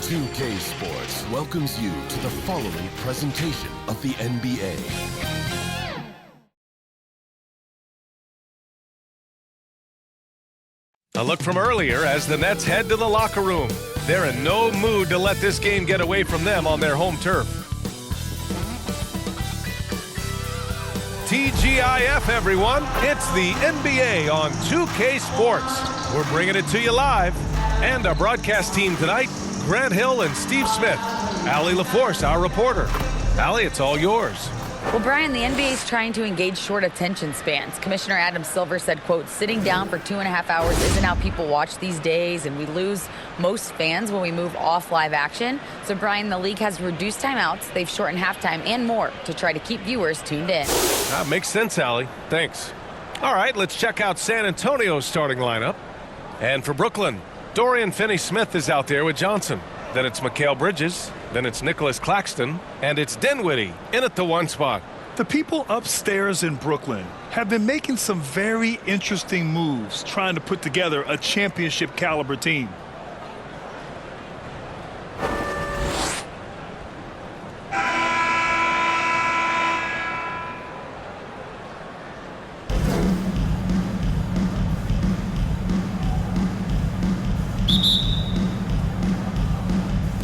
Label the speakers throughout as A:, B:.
A: 2K Sports welcomes you to the following presentation of the NBA.
B: A look from earlier as the Nets head to the locker room. They're in no mood to let this game get away from them on their home turf. TGIF, everyone. It's the NBA on 2K Sports. We're bringing it to you live. And our broadcast team tonight, Grant Hill and Steve Smith. Allie LaForce, our reporter. Allie, it's all yours.
C: Well, Brian, the NBA is trying to engage short attention spans. Commissioner Adam Silver said, quote, sitting down for 2.5 hours isn't how people watch these days, and we lose most fans when we move off live action. So, Brian, the league has reduced timeouts. They've shortened halftime and more to try to keep viewers tuned in.
B: That makes sense, Allie. Thanks. All right, let's check out San Antonio's starting lineup. And for Brooklyn, Dorian Finney-Smith is out there with Johnson. Then it's Mikal Bridges. Then it's Nicholas Claxton. And it's Dinwiddie in at the one spot.
D: The people upstairs in Brooklyn have been making some very interesting moves trying to put together a championship caliber team.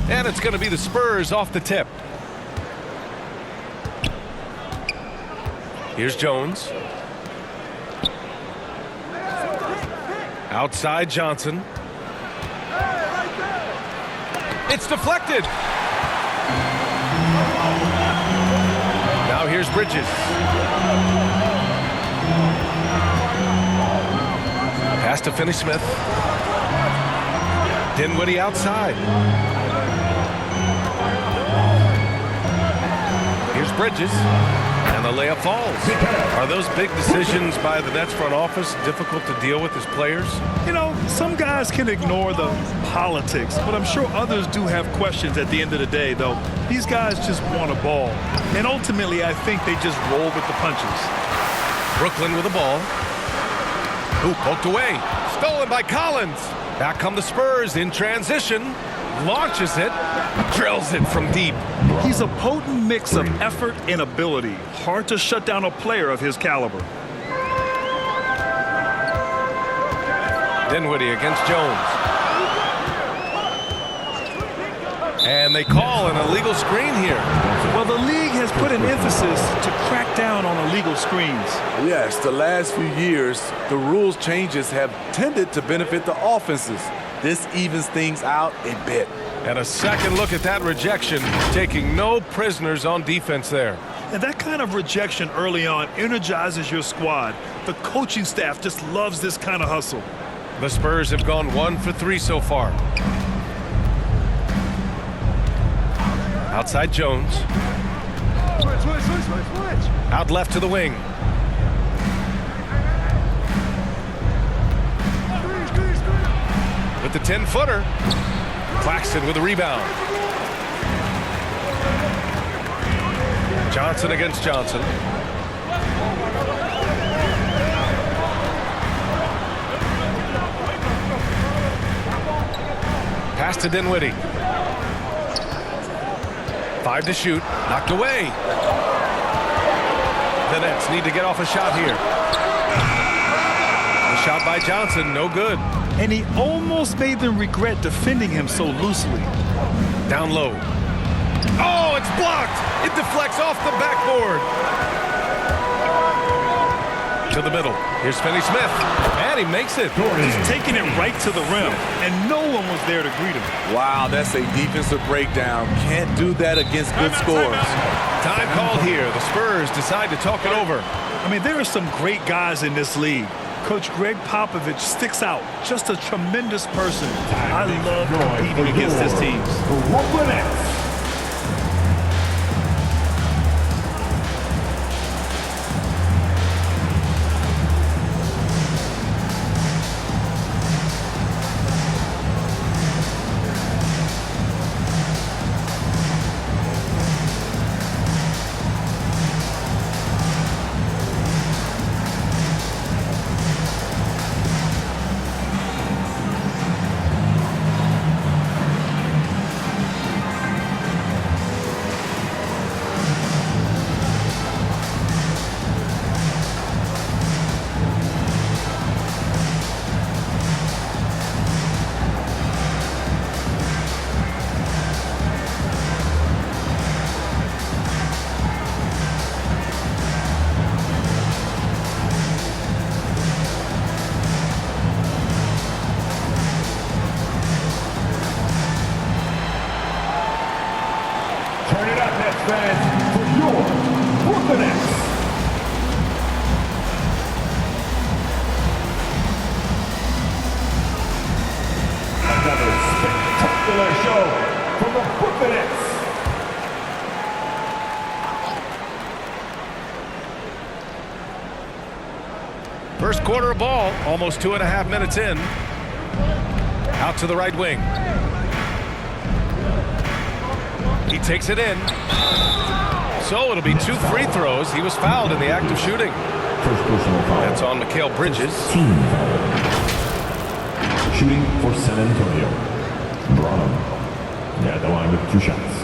B: And it's going to be the Spurs off the tip. Here's Jones. Outside Johnson. It's deflected. Now here's Bridges. Pass to Finney-Smith. Dinwiddie outside. Here's Bridges, and the layup falls. Are those big decisions by the Nets front office difficult to deal with as players?
D: You know, some guys can ignore the politics, but I'm sure others do have questions at the end of the day, though. These guys just want a ball, and ultimately I think they just roll with the punches.
B: Brooklyn with the ball. Ooh, poked away. Stolen by Collins. Back come the Spurs in transition. Launches it. Drills it from deep.
D: He's a potent mix of effort and ability. Hard to shut down a player of his caliber.
B: Dinwiddie against Jones. And they call an illegal screen here.
D: Well, the league has put an emphasis to crack down on illegal screens.
E: Yes, the last few years, the rules changes have tended to benefit the offenses. This evens things out a bit.
B: And a second look at that rejection, taking no prisoners on defense there.
D: And that kind of rejection early on energizes your squad. The coaching staff just loves this kind of hustle.
B: The Spurs have gone 1 for 3 so far. Outside Jones. Out left to the wing. With the 10-footer. Claxton with a rebound. Johnson against Johnson. Pass to Dinwiddie. 5 to shoot. Knocked away. The Nets need to get off a shot here. The shot by Johnson, no good.
D: And he almost made them regret defending him so loosely.
B: Down low. Oh, it's blocked. It deflects off the backboard. To the middle. Here's Finney-Smith. And he makes it.
D: He's taking it right to the rim, and no one was there to greet him.
E: Wow, that's a defensive breakdown. Can't do that against good scores.
B: Time called here. The Spurs decide to talk it over.
D: I mean, there are some great guys in this league. Coach Greg Popovich sticks out. Just a tremendous person. I love competing against his teams.
F: Turn it up, Nets fans, for your Brooklyn Nets. Another spectacular show from the Brooklyn Nets.
B: First quarter of ball, almost 2.5 minutes in. Out to the right wing. He takes it in. So it'll be 2 free throws. He was fouled in the act of shooting.
F: First personal foul.
B: That's on Mikal Bridges.
F: Team foul. Shooting for San Antonio. Toronto. Yeah, the line with 2 shots.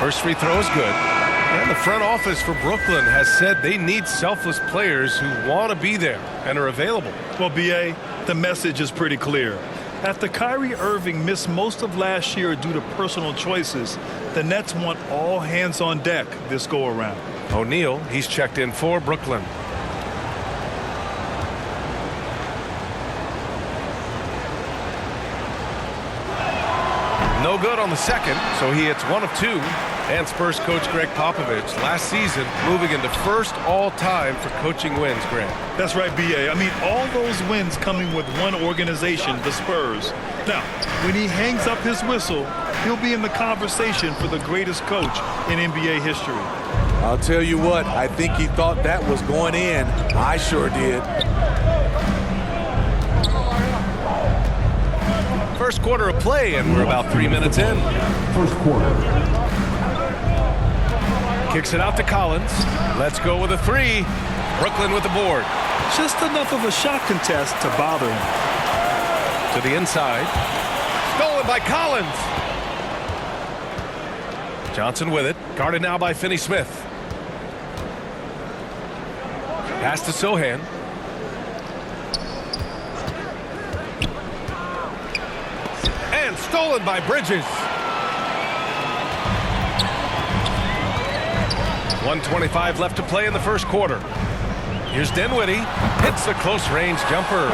B: First free throw is good. And the front office for Brooklyn has said they need selfless players who want to be there and are available.
D: Well, B.A., the message is pretty clear. After Kyrie Irving missed most of last year due to personal choices, the Nets want all hands on deck this go-around.
B: O'Neal, he's checked in for Brooklyn. No good on the second, so he hits 1 of 2. And Spurs coach Greg Popovich last season moving into first all-time for coaching wins, Grant.
D: That's right, B.A. I mean, all those wins coming with one organization, the Spurs. Now, when he hangs up his whistle, he'll be in the conversation for the greatest coach in NBA history.
E: I'll tell you what, I think he thought that was going in. I sure did.
B: First quarter of play, and we're about 3 minutes in.
F: First quarter.
B: Kicks it out to Collins. Let's go with a 3. Brooklyn with the board.
D: Just enough of a shot contest to bother him.
B: To the inside. Stolen by Collins. Johnson with it. Guarded now by Finney-Smith. Pass to Sohan. And stolen by Bridges. 1:25 left to play in the first quarter. Here's Dinwiddie. Hits the close range jumper.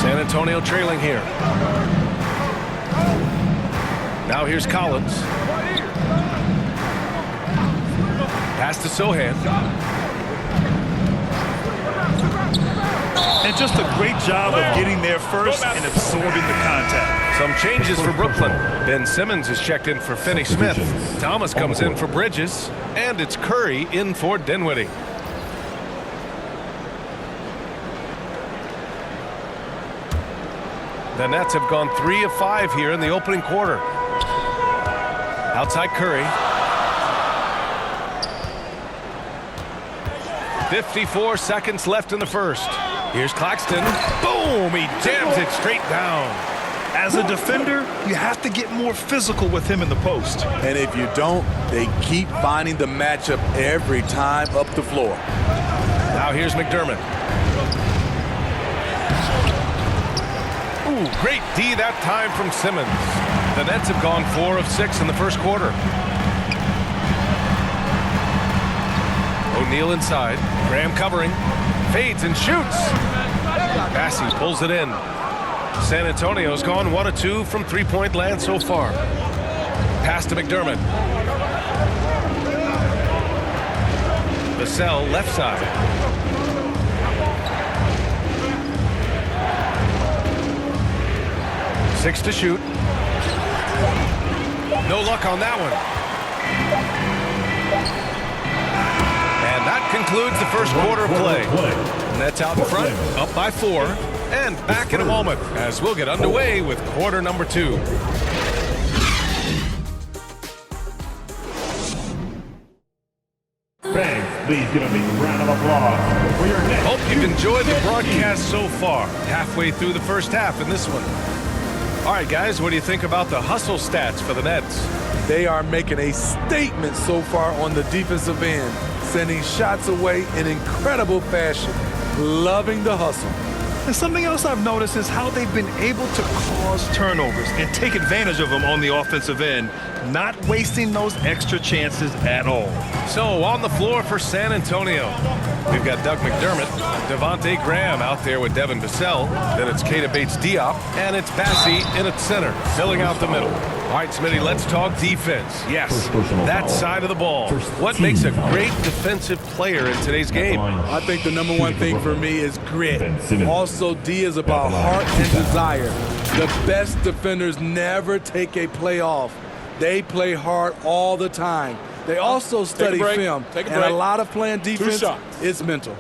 B: San Antonio trailing here. Now here's Collins. Pass to Sohan.
D: And just a great job of getting there first and absorbing the contact.
B: Some changes for Brooklyn. Ben Simmons is checked in for Finney-Smith. Thomas comes in for Bridges. And it's Curry in for Dinwiddie. The Nets have gone 3 of 5 here in the opening quarter. Outside Curry. 54 seconds left in the first. Here's Claxton. Boom! He jams it straight down.
D: As a defender, you have to get more physical with him in the post.
E: And if you don't, they keep finding the matchup every time up the floor.
B: Now here's McDermott. Ooh, great D that time from Simmons. The Nets have gone 4 of 6 in the first quarter. O'Neal inside. Graham covering. Fades and shoots. Bassey pulls it in. San Antonio's gone 1 of 2 from three-point land so far. Pass to McDermott. Vassell left side. Six to shoot. No luck on that one. And that concludes the first quarter of play. Nets out in front, up by 4. And back in a moment as we'll get underway with quarter number 2.
F: Fans, please give a big round of applause for your Nets.
B: Hope you've enjoyed the broadcast so far. Halfway through the first half in this one. All right, guys, what do you think about the hustle stats for the Nets?
E: They are making a statement so far on the defensive end, sending shots away in incredible fashion. Loving the hustle.
D: And something else I've noticed is how they've been able to cause turnovers and take advantage of them on the offensive end, not wasting those extra chances at all.
B: So on the floor for San Antonio, we've got Doug McDermott, Devontae Graham out there with Devin Vassell. Then it's Keita Bates-Diop, and it's Bassie in at center, filling out the middle. All right, Smitty, let's talk defense. Yes, that side of the ball. What makes a great defensive player in today's game?
E: I think the number one thing for me is grit. Also, D is about heart and desire. The best defenders never take a play off. They play hard all the time. They also study film. And a lot of playing defense is mental.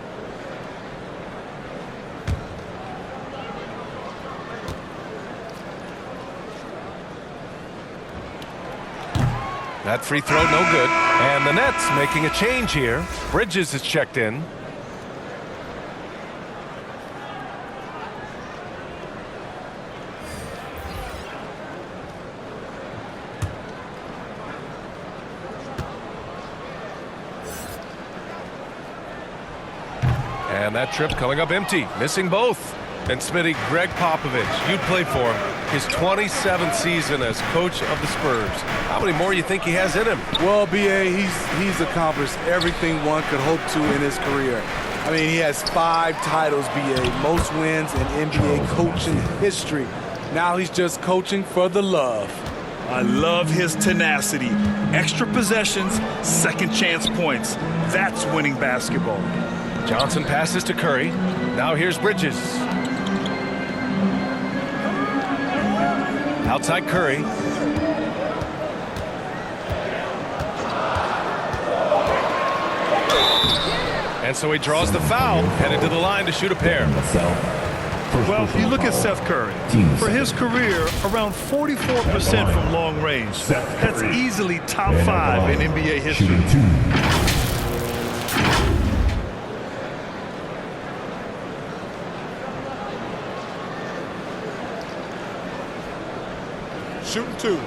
B: That free throw, no good. And the Nets making a change here. Bridges is checked in. And that trip coming up empty, missing both. And Smitty, Greg Popovich, you played for him. His 27th season as coach of the Spurs. How many more you think he has in him?
E: Well, B.A., he's accomplished everything one could hope to in his career. I mean, he has 5 titles, B.A., most wins in NBA coaching history. Now he's just coaching for the love.
D: I love his tenacity. Extra possessions, second chance points. That's winning basketball.
B: Johnson passes to Curry. Now here's Bridges. Outside Curry. And so he draws the foul, headed to the line to shoot a pair.
D: Well, you look at Seth Curry. For his career, around 44% from long range. That's easily top 5 in NBA history.
E: Shooting 2.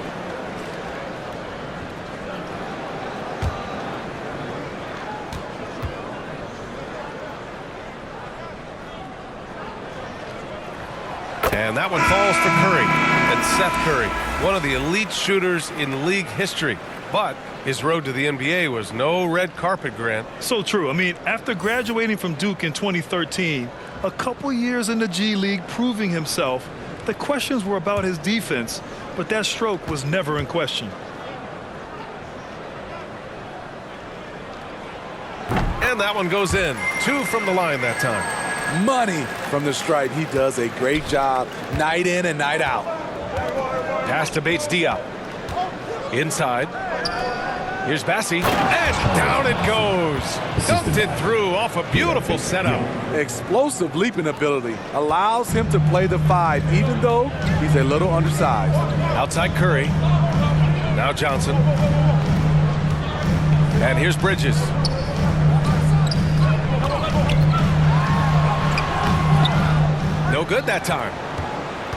B: And that one falls to Curry. And Seth Curry, one of the elite shooters in league history. But his road to the NBA was no red carpet, Grant.
D: So true. I mean, after graduating from Duke in 2013, a couple years in the G League proving himself, the questions were about his defense, but that stroke was never in question.
B: And that one goes in. 2 from the line that time.
E: Money from the stripe. He does a great job night in and night out.
B: Pass to Bates-Diop. Inside. Here's Bassie. And down it goes. Dumped it through off a beautiful setup.
E: Explosive leaping ability. Allows him to play the 5, even though he's a little undersized.
B: Outside Curry. Now Johnson. And here's Bridges. No good that time.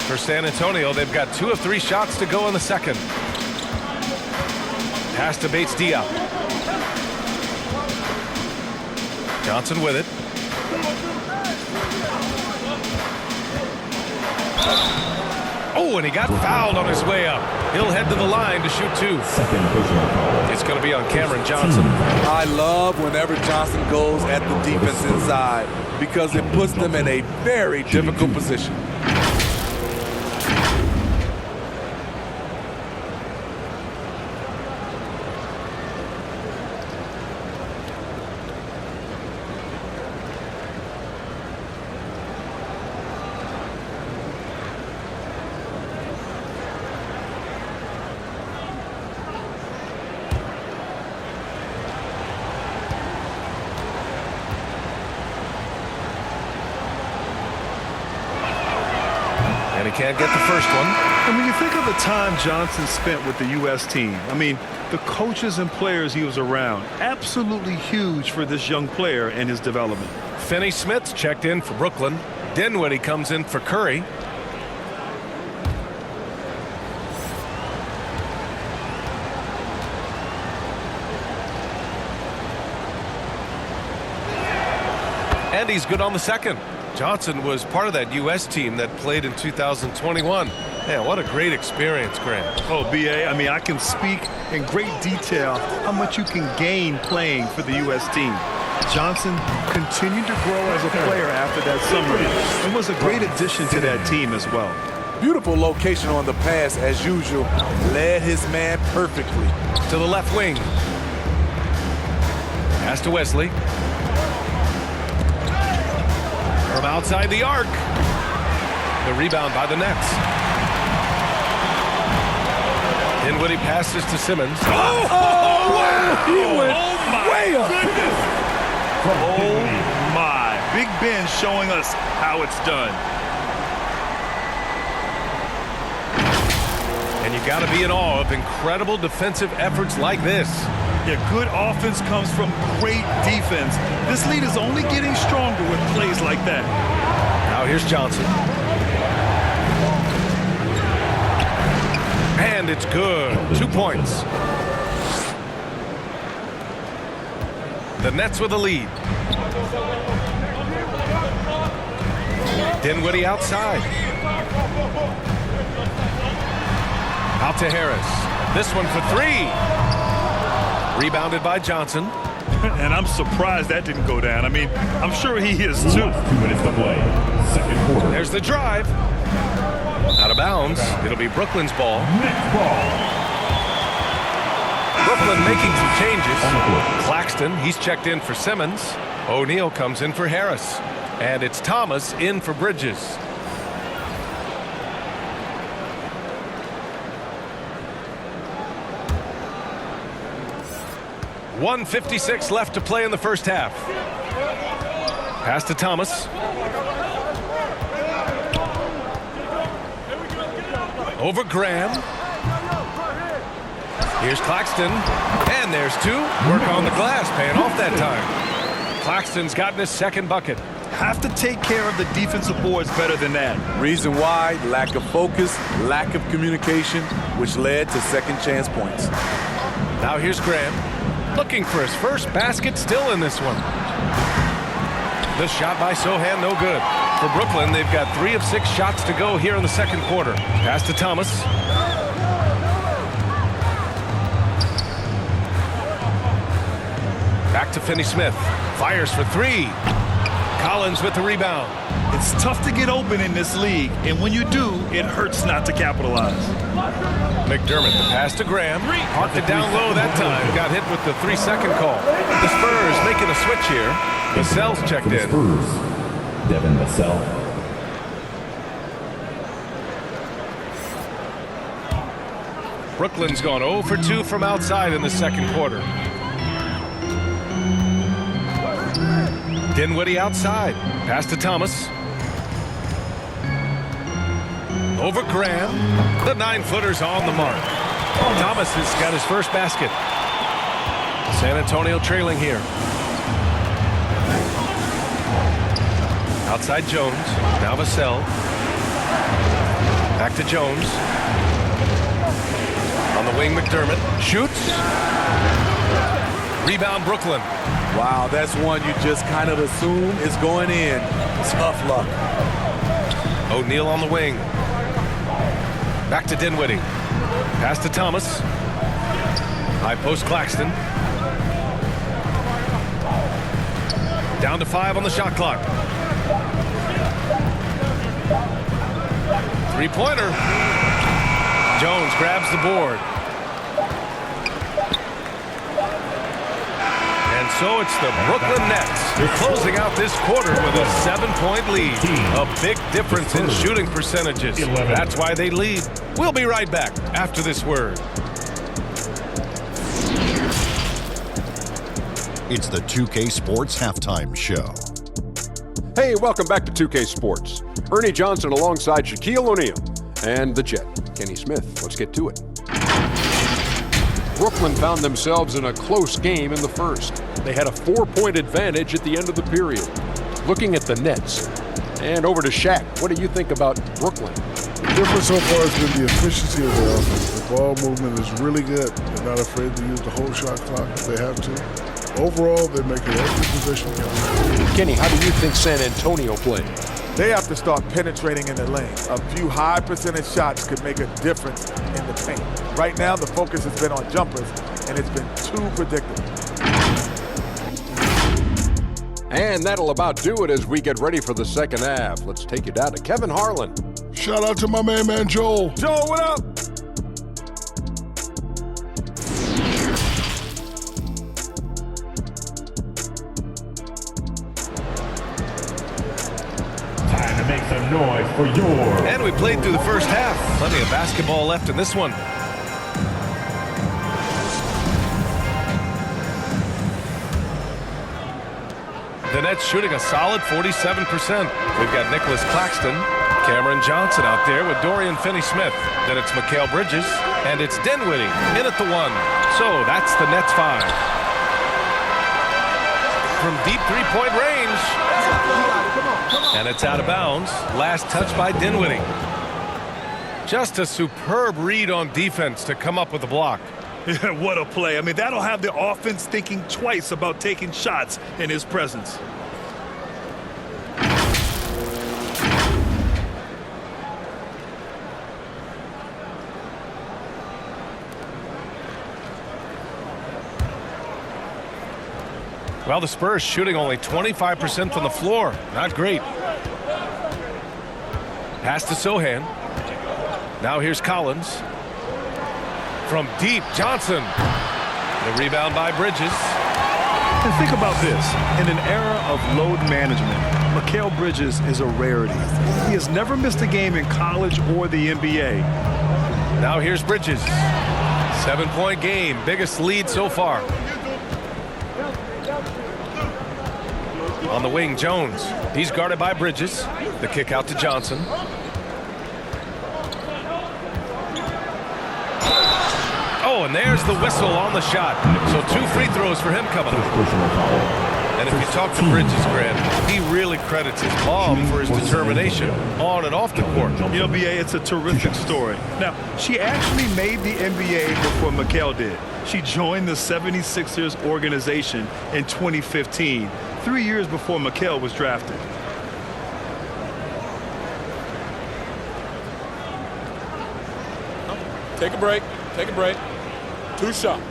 B: For San Antonio, they've got 2 of 3 shots to go in the second. Pass to Bates-Diop. Johnson with it. Oh, and he got fouled on his way up. He'll head to the line to shoot 2. It's going to be on Cameron Johnson.
E: I love whenever Johnson goes at the defense inside because it puts them in a very difficult position.
B: And he can't get the first one.
D: And when you think of the time Johnson spent with the U.S. team, I mean, the coaches and players he was around, absolutely huge for this young player and his development.
B: Finney Smith's checked in for Brooklyn. Dinwiddie comes in for Curry. And he's good on the second. Johnson was part of that U.S. team that played in 2021. Man, what a great experience, Grant.
D: Oh, B.A., I mean, I can speak in great detail how much you can gain playing for the U.S. team. Johnson continued to grow as a player after that summer and was a great addition to that team as well.
E: Beautiful location on the pass, as usual. Led his man perfectly.
B: To the left wing. Pass to Wesley. From outside the arc. The rebound by the Nets. Dinwiddie passes to Simmons.
E: Oh, wow! He went way up.
D: Oh, my. Big Ben showing us how it's done.
B: And you got to be in awe of incredible defensive efforts like this.
D: Yeah, good offense comes from great defense. This lead is only getting stronger with plays like that.
B: Now here's Johnson. And it's good. 2 points. The Nets with a lead. Dinwiddie outside. Out to Harris. This one for three. Rebounded by Johnson.
D: And I'm surprised that didn't go down. I mean, I'm sure he is too.
F: 2 minutes to play. Second quarter.
B: There's the drive. Out of bounds. It'll be Brooklyn's ball.
F: Next ball.
B: Brooklyn making some changes. Claxton, he's checked in for Simmons. O'Neal comes in for Harris. And it's Thomas in for Bridges. .156 left to play in the first half. Pass to Thomas. Over Graham. Here's Claxton. And there's two. Work on the glass, paying off that time. Claxton's gotten his second bucket.
D: Have to take care of the defensive boards better than that.
E: Reason why? Lack of focus, lack of communication, which led to second chance points.
B: Now here's Graham. Looking for his first basket, still in this one. The shot by Sohan, no good. For Brooklyn, they've got 3 of 6 shots to go here in the second quarter. Pass to Thomas. Back to Finney-Smith. Fires for 3. Collins with the rebound.
D: It's tough to get open in this league, and when you do, it hurts not to capitalize.
B: McDermott, the pass to Graham. Parked it down low that time. Got hit with the 3-second call. The Spurs making a switch here. Vassell's checked in.
F: Spurs. Devin Vassell.
B: Brooklyn's gone 0 for 2 from outside in the second quarter. Dinwiddie outside. Pass to Thomas. Over Graham. The 9-footer's on the mark. Thomas has got his first basket. San Antonio trailing here. Outside Jones. Now Vassell. Back to Jones. On the wing, McDermott. Shoots. Rebound, Brooklyn.
E: Wow, that's one you just kind of assume is going in. Tough luck.
B: O'Neal on the wing. Back to Dinwiddie. Pass to Thomas. High post Claxton. Down to 5 on the shot clock. Three-pointer. Jones grabs the board. And so it's the Brooklyn Nets closing out this quarter with a 7-point lead. A big difference in shooting percentages. That's why they lead. We'll be right back after this word.
A: It's the 2K Sports Halftime Show.
G: Hey, welcome back to 2K Sports. Ernie Johnson alongside Shaquille O'Neal and the Jet, Kenny Smith. Let's get to it. Brooklyn found themselves in a close game in the first. They had a 4-point advantage at the end of the period. Looking at the Nets, and over to Shaq. What do you think about Brooklyn?
H: The difference so far has been the efficiency of their offense. The ball movement is really good. They're not afraid to use the whole shot clock if they have to. Overall, they're making every possession count.
G: Kenny, how do you think San Antonio played?
I: They have to start penetrating in the lane. A few high percentage shots could make a difference in the paint. Right now, the focus has been on jumpers, and it's been too predictable.
G: And that'll about do it as we get ready for the second half. Let's take you down to Kevin Harlan.
H: Shout out to my man Joel.
I: Joe, what up?
F: Time to make some noise for your.
B: And we played through the first half. Plenty of basketball left in this one. The Nets shooting a solid 47%. We've got Nicholas Claxton, Cameron Johnson out there with Dorian Finney-Smith. Then it's Mikal Bridges, and it's Dinwiddie in at the 1. So that's the Nets 5. From deep three-point range. And it's out of bounds. Last touch by Dinwiddie. Just a superb read on defense to come up with the block.
D: Yeah, what a play. I mean, that'll have the offense thinking twice about taking shots in his presence.
B: Well, the Spurs shooting only 25% from the floor. Not great. Pass to Sohan. Now here's Collins. From deep, Johnson. The rebound by Bridges.
D: And think about this. In an era of load management, Mikal Bridges is a rarity. He has never missed a game in college or the NBA.
B: Now here's Bridges. 7-point game. Biggest lead so far. On the wing, Jones. He's guarded by Bridges. The kick out to Johnson. Oh, and there's the whistle on the shot. So 2 free throws for him coming up. And if you talk to Bridges, Grant, he really credits his mom for his determination on and off the court.
D: You know, BA, it's a terrific story. Now, she actually made the NBA before Mikal did. She joined the 76ers organization in 2015, 3 years before Mikal was drafted.
E: Take a break. Take a break. 2 shots.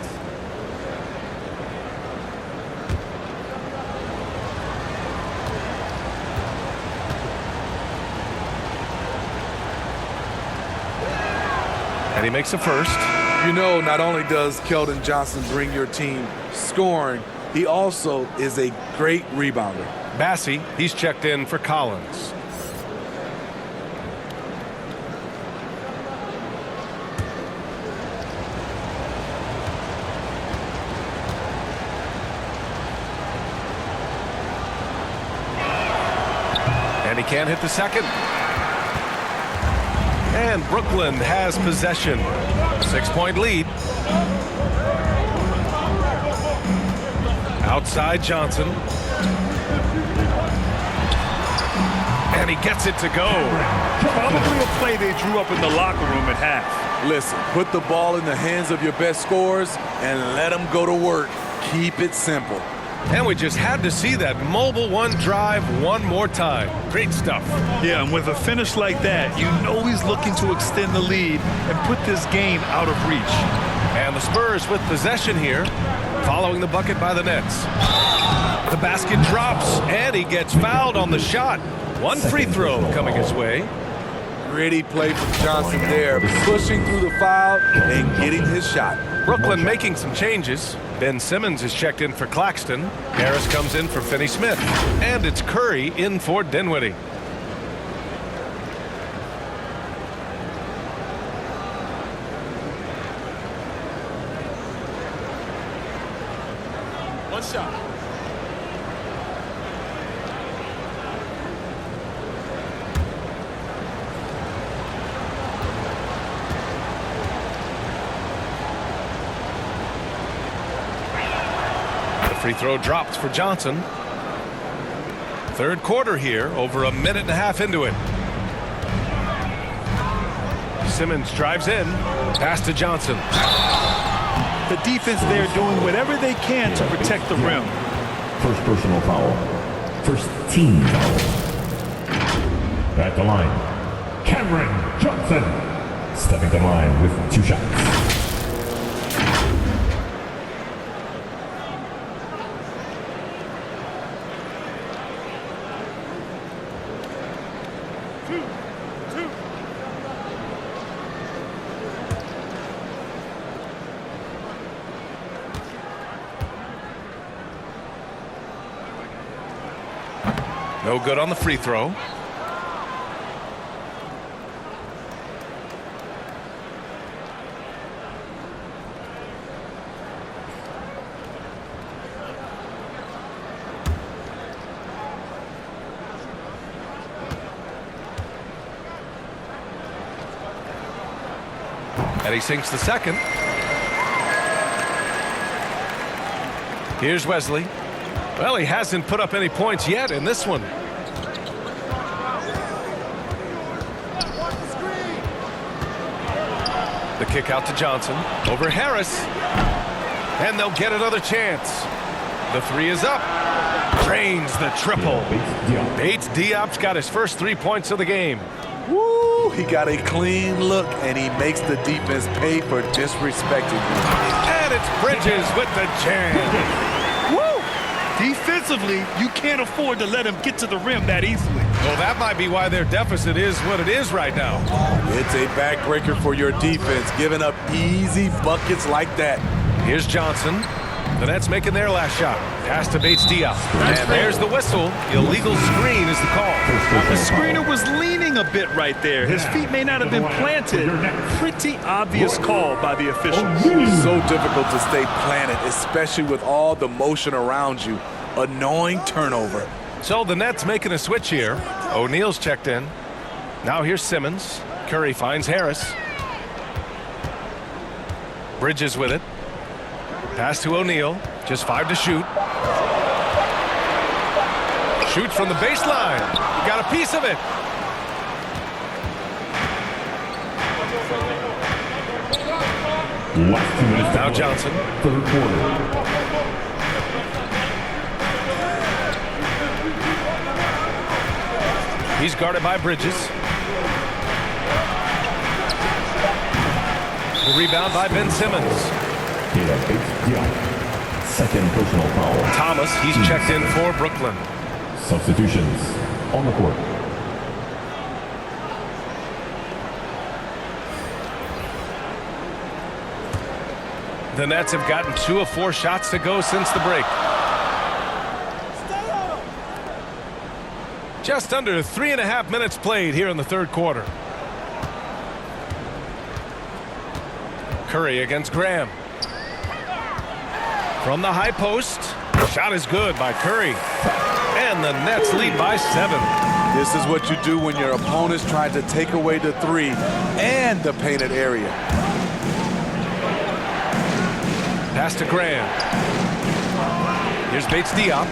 B: And he makes a first.
I: You know, not only does Keldon Johnson bring your team scoring, he also is a great rebounder.
B: Bassey, he's checked in for Collins. And he can't hit the second. And Brooklyn has possession. 6-point lead. Outside Johnson. And he gets it to go.
D: Probably a play they drew up in the locker room at half.
I: Listen, put the ball in the hands of your best scorers and let them go to work. Keep it simple.
B: And we just had to see that mobile one drive one more time. Great stuff.
D: Yeah, and with a finish like that, you know he's looking to extend the lead and put this game out of reach.
B: And the Spurs with possession here, following the bucket by the Nets. The basket drops, and he gets fouled on the shot. 1 free throw coming his way.
I: Gritty play from Johnson there, pushing through the foul and getting his shot.
B: Brooklyn making some changes. Ben Simmons is checked in for Claxton. Harris comes in for Finney-Smith. And it's Curry in for Dinwiddie.
E: One shot.
B: Free throw dropped for Johnson. Third quarter here, over a minute and a half into it. Simmons drives in, pass to Johnson.
D: The defense there doing whatever they can to protect the rim.
F: First personal foul. First team foul. At the line, Cameron Johnson. Stepping to the line with 2 shots.
B: No good on the free throw. And he sinks the second. Here's Wesley. Well, he hasn't put up any points yet in this one. The kick out to Johnson. Over Harris. And they'll get another chance. The 3 is up. Drains the triple. Bates Diop's got his first 3 points of the game.
I: Woo! He got a clean look, and he makes the defense pay for disrespecting him.
B: And it's Bridges with the jam.
D: Defensively, you can't afford to let him get to the rim that easily.
B: Well, that might be why their deficit is what it is right now.
I: It's a backbreaker for your defense, giving up easy buckets like that.
B: Here's Johnson. The Nets making their last shot. Pass to Bates Diop. And there's the whistle. Illegal screen is the call.
D: The screener was leaning a bit right there. His feet may not have been planted. Pretty obvious call by the officials.
I: So difficult to stay planted, especially with all the motion around you. Annoying turnover.
B: So the Nets making a switch here. O'Neal's checked in. Now here's Simmons. Curry finds Harris. Bridges with it. Pass to O'Neal. Just 5 to shoot. Shoots from the baseline. Got a piece of it.
F: Last 2 minutes.
B: Now Johnson.
F: Third quarter.
B: He's guarded by Bridges. The rebound by Ben Simmons.
F: Second personal foul.
B: Thomas, he's checked in for Brooklyn.
F: Substitutions on the court.
B: The Nets have gotten 2 of 4 shots to go since the break. Just under 3.5 minutes played here in the third quarter. Curry against Graham. From the high post. Shot is good by Curry. And the Nets lead by 7.
I: This is what you do when your opponent's trying to take away the 3 and the painted area.
B: Pass to Graham. Here's Bates Diop.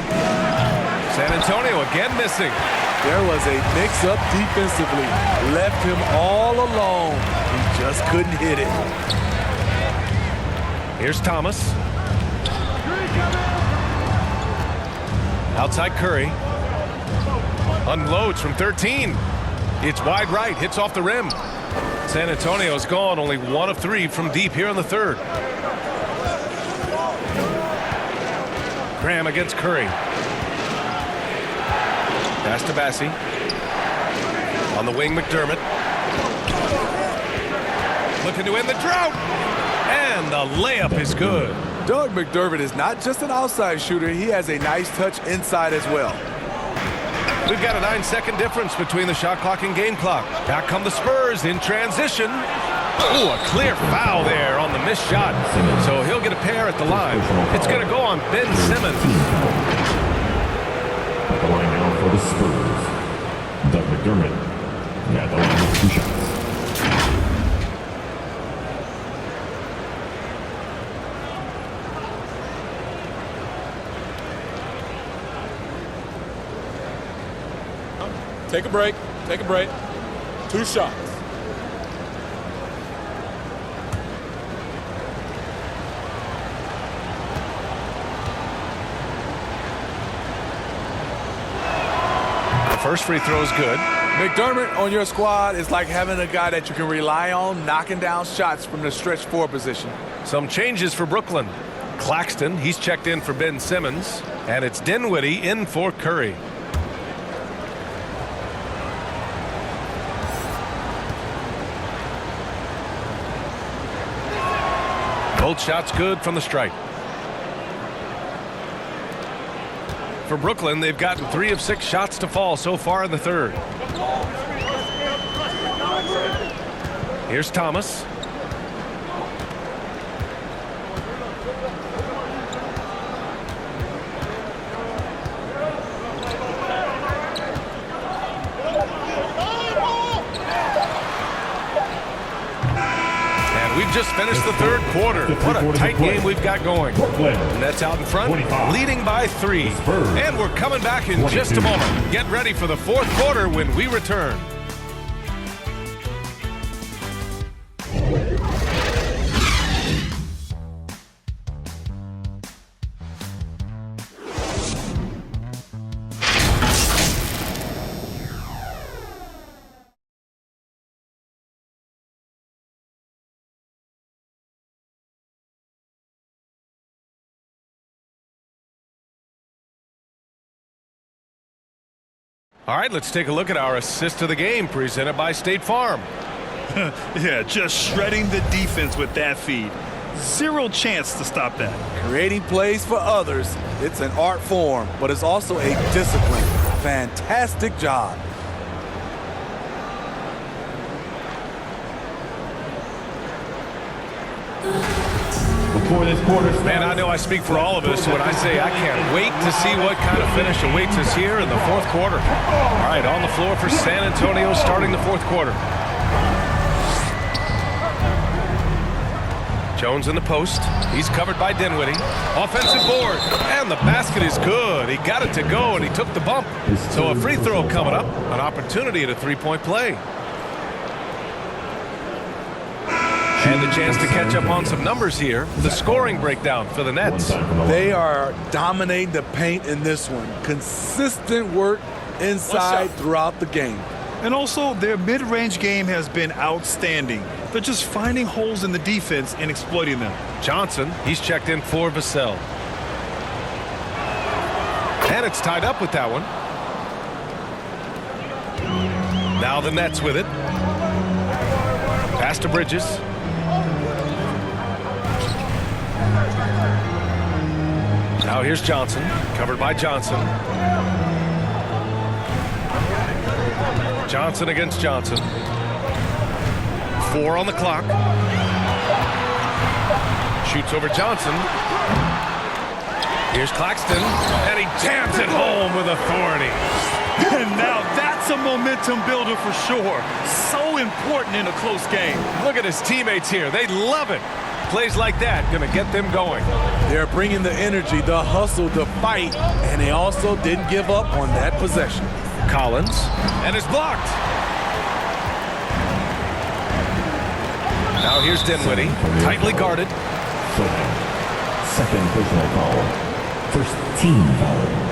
B: San Antonio again missing.
I: There was a mix-up defensively. Left him all alone. He just couldn't hit it.
B: Here's Thomas. Outside Curry. Unloads from 13. It's wide right. Hits off the rim. San Antonio's gone only 1 of 3 from deep here in the third. Graham against Curry. Pass to Bassie. On the wing, McDermott. Looking to end the drought. And the layup is good.
I: Doug McDermott is not just an outside shooter. He has a nice touch inside as well.
B: We've got a 9-second difference between the shot clock and game clock. Back come the Spurs in transition. Ooh, a clear foul there on the missed shot. So he'll get a pair at the line. It's going to go on Ben Simmons.
F: At the line now for the Spurs. Doug McDermott. At the line with 2 shots.
E: Take a break. Take a break. 2 shots.
B: First free throw is good.
E: McDermott on your squad is like having a guy that you can rely on knocking down shots from the stretch four position.
B: Some changes for Brooklyn. Claxton, he's checked in for Ben Simmons. And it's Dinwiddie in for Curry. Both shots good from the stripe. For Brooklyn, they've gotten 3 of 6 shots to fall so far in the third. Here's Thomas. We've just finished the third quarter. What a tight game we've got going. Nets out in front, leading by 3. And we're coming back in just a moment. Get ready for the fourth quarter when we return. All right, let's take a look at our assist of the game presented by State Farm.
D: Yeah, just shredding the defense with that feed. Zero chance to stop that.
E: Creating plays for others, it's an art form, but it's also a discipline. Fantastic job.
F: Before this quarter starts,
B: Man, I know I speak for all of us when I say I can't wait to see what kind of finish awaits us here in the fourth quarter. All right, on the floor for San Antonio starting the fourth quarter. Jones in the post. He's covered by Dinwiddie. Offensive board. And the basket is good. He got it to go, and he took the bump. So a free throw coming up. An opportunity at a three-point play. And a chance to catch up on some numbers here. The scoring breakdown for the Nets.
E: They are dominating the paint in this one. Consistent work inside throughout the game.
D: And also, their mid-range game has been outstanding. They're just finding holes in the defense and exploiting them.
B: Johnson, he's checked in for Vassell. And it's tied up with that one. Now the Nets with it. Pass to Bridges. Now here's Johnson, covered by Johnson. Johnson against Johnson. 4 on the clock. Shoots over Johnson. Here's Claxton, and he jams it home with authority.
D: And now that's a momentum builder for sure. So important in a close game.
B: Look at his teammates here. They love it. Plays like that going to get them going.
E: They're bringing the energy, the hustle, the fight, and they also didn't give up on that possession.
B: Collins, and it's blocked. Now here's Dinwiddie, tightly guarded.
F: Second personal foul. First team foul.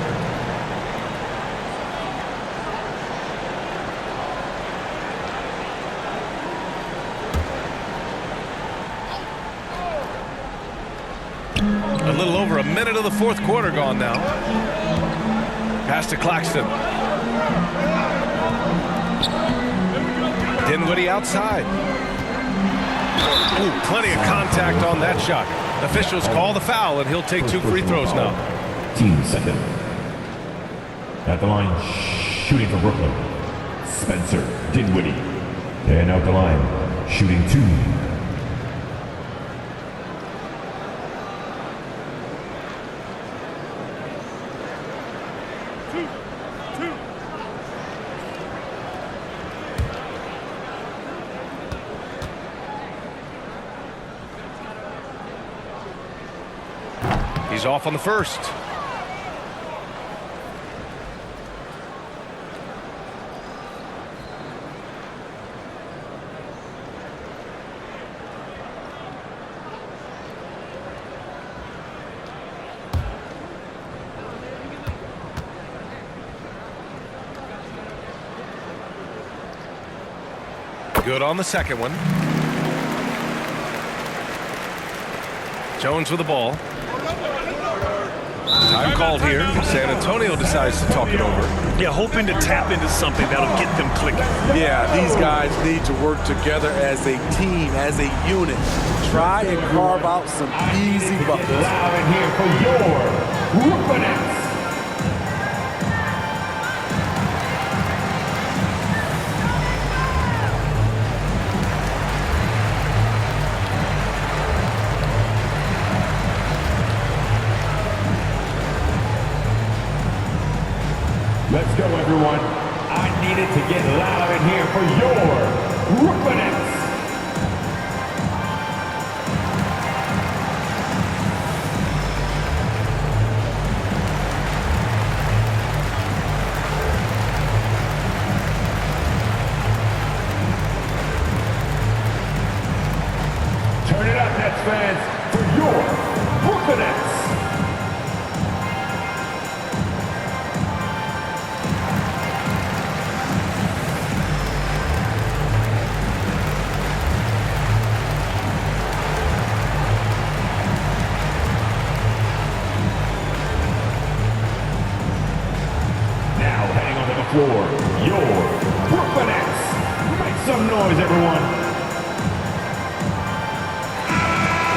B: A little over a minute of the fourth quarter gone now. Pass to Claxton. Dinwiddie outside. Ooh, plenty of contact on that shot. Officials call the foul, and he'll take 2 free throws now.
F: Team second. At the line, shooting for Brooklyn, Spencer Dinwiddie. And out the line, shooting 2.
B: He's off on the first. Good on the second one. Jones with the ball. Time called here. San Antonio decides to talk it over.
J: Yeah, hoping to tap into something that'll get them clicking.
E: Yeah, these guys need to work together as a team, as a unit. Try and carve out some easy buckets.
F: Loud in here for your Brooklyn. Let's go, everyone. I needed to get loud in here for your Brooklyn. Turn it up, Nets fans, for your Brooklyn Nets. Floor, your Brooklyn Nets. Make some noise, everyone.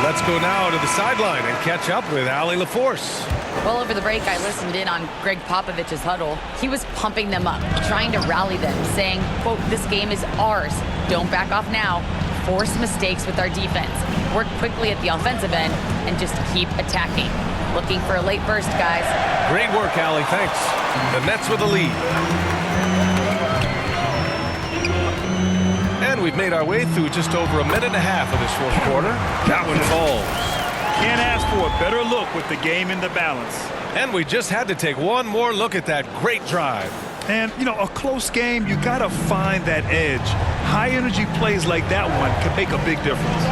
B: Let's go now to the sideline and catch up with Allie LaForce.
C: Well, over the break, I listened in on Greg Popovich's huddle. He was pumping them up, trying to rally them, saying, quote, "This game is ours. Don't back off now. Force mistakes with our defense. Work quickly at the offensive end and just keep attacking." Looking for a late burst, guys.
B: Great work, Allie. Thanks. The Nets with the lead. And we've made our way through just over a minute and a half of this fourth quarter. That one falls.
J: Can't ask for a better look with the game in the balance.
B: And we just had to take one more look at that great drive.
D: And, you know, a close game, you got to find that edge. High-energy plays like that one can make a big difference.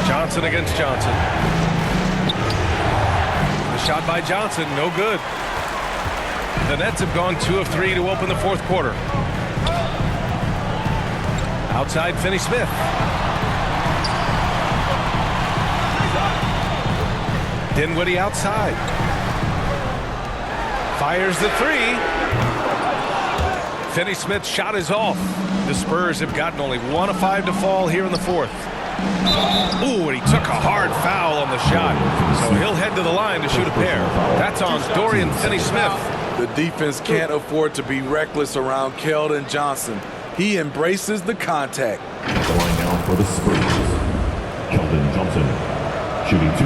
B: Johnson against Johnson. The shot by Johnson, no good. The Nets have gone 2 of 3 to open the fourth quarter. Outside, Finney-Smith. Dinwiddie outside. Fires the three. Finney-Smith's shot is off. The Spurs have gotten only 1 of 5 to fall here in the fourth. Ooh, and he took a hard foul on the shot. So he'll head to the line to shoot a pair. That's on Dorian Finney-Smith.
E: The defense can't afford to be reckless around Keldon Johnson. He embraces the contact.
F: The line now for the Spurs. Keldon Johnson, shooting 2.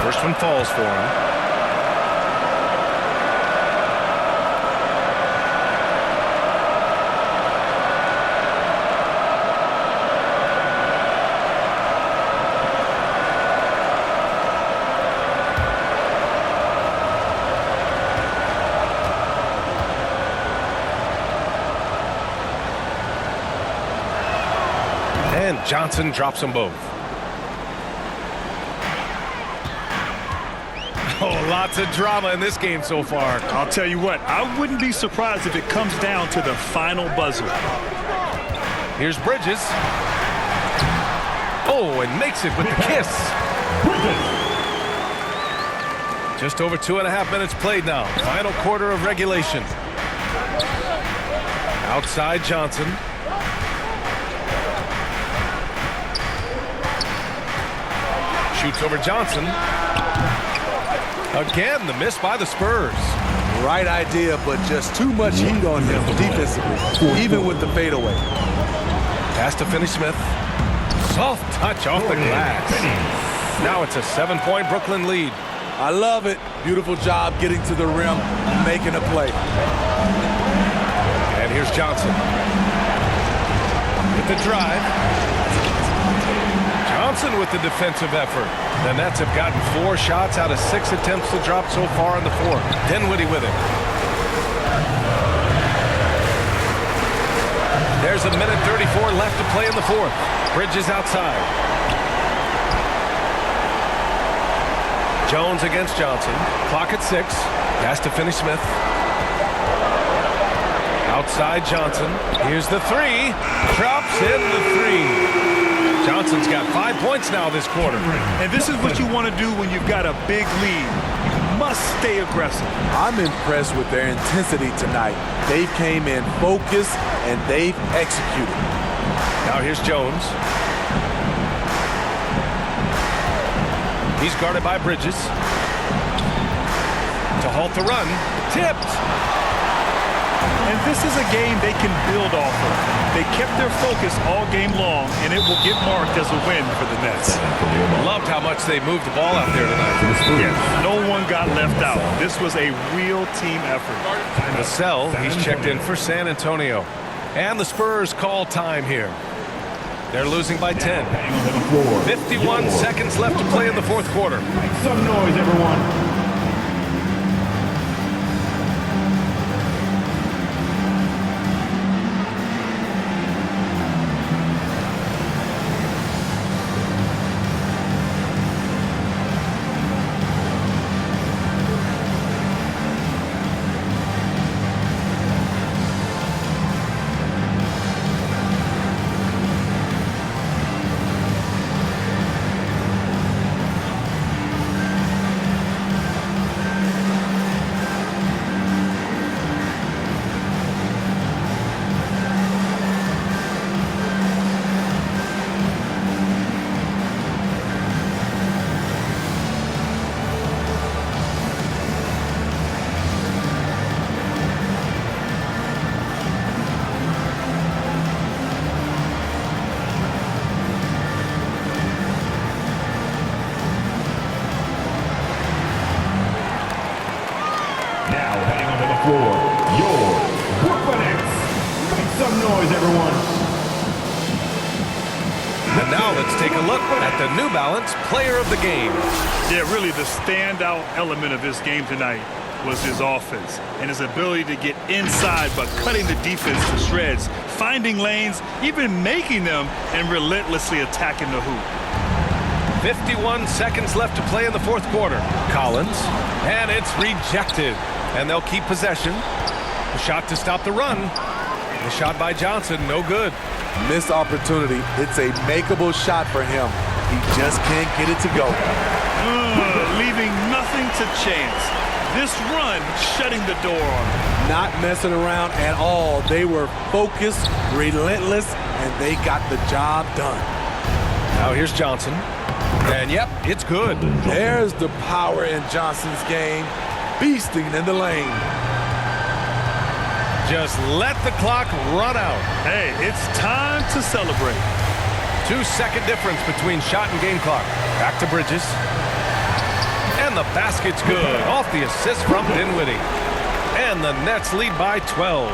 B: First one falls for him. And Johnson drops them both. Oh, lots of drama in this game so far.
J: I'll tell you what, I wouldn't be surprised if it comes down to the final buzzer.
B: Here's Bridges. Oh, and makes it with the kiss. Just over 2.5 minutes played now. Final quarter of regulation. Outside Johnson. Shoots over Johnson. Again, the miss by the Spurs.
E: Right idea, but just too much heat on him defensively, even with the fadeaway.
B: Pass to Finney-Smith. Soft touch off the glass. Now it's a 7-point Brooklyn lead.
E: I love it. Beautiful job getting to the rim, making a play.
B: And And here's Johnson. With the drive. Johnson with the defensive effort. The Nets have gotten 4 shots out of 6 attempts to drop so far in the fourth. Dinwiddie with it. There's a minute 34 left to play in the fourth. Bridges outside. Jones against Johnson. Clock at 6. Has to finish Smith. Outside Johnson. Here's the 3. Drops in the 3. Johnson's got 5 points now this quarter.
J: And this is what you want to do when you've got a big lead. You must stay aggressive.
I: I'm impressed with their intensity tonight. They came in focused and they've executed.
B: Now here's Jones. He's guarded by Bridges. To halt the run. Tipped.
J: And this is a game they can build off of. They kept their focus all game long, and it will get marked as a win for the Nets.
B: Loved how much they moved the ball out there tonight.
J: Yeah, no one got left out. This was a real team effort.
B: Vassell, he's checked in for San Antonio. And the Spurs call time here. They're losing by 10. 51 seconds left to play in the fourth quarter.
F: Make some noise, everyone.
B: And now let's take a look at the New Balance Player of the Game.
J: Yeah, really the standout element of this game tonight was his offense and his ability to get inside by cutting the defense to shreds, finding lanes, even making them, and relentlessly attacking the hoop.
B: 51 seconds left to play in the fourth quarter. Collins, and it's rejected. And they'll keep possession. The shot to stop the run. The shot by Johnson, no good.
I: Missed opportunity. It's a makeable shot for him. He just can't get it to go.
J: Leaving nothing to chance. This run shutting the door on him.
I: Not messing around at all. They were focused, relentless, and they got the job done.
B: Now here's Johnson. And yep, it's good.
I: There's the power in Johnson's game. Beasting in the lane.
B: Just let the clock run out.
J: Hey, it's time to celebrate.
B: 2-second difference between shot and game clock. Back to Bridges. And the basket's good. Off the assist from Dinwiddie. And the Nets lead by 12.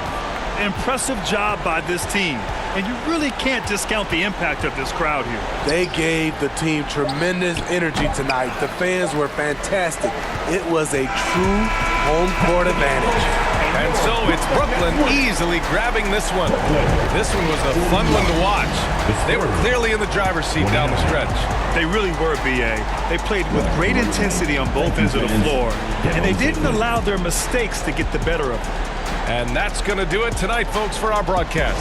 J: Impressive job by this team. And you really can't discount the impact of this crowd here.
I: They gave the team tremendous energy tonight. The fans were fantastic. It was a true home court advantage.
B: And so it's Brooklyn easily grabbing this one. This one was a fun one to watch. They were clearly in the driver's seat down the stretch.
J: They really were, B.A. They played with great intensity on both ends of the floor, and they didn't allow their mistakes to get the better of them.
B: And that's going to do it tonight, folks, for our broadcast.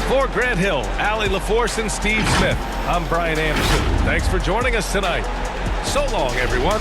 B: For Grant Hill, Allie LaForce, and Steve Smith, I'm Brian Anderson. Thanks for joining us tonight. So long, everyone.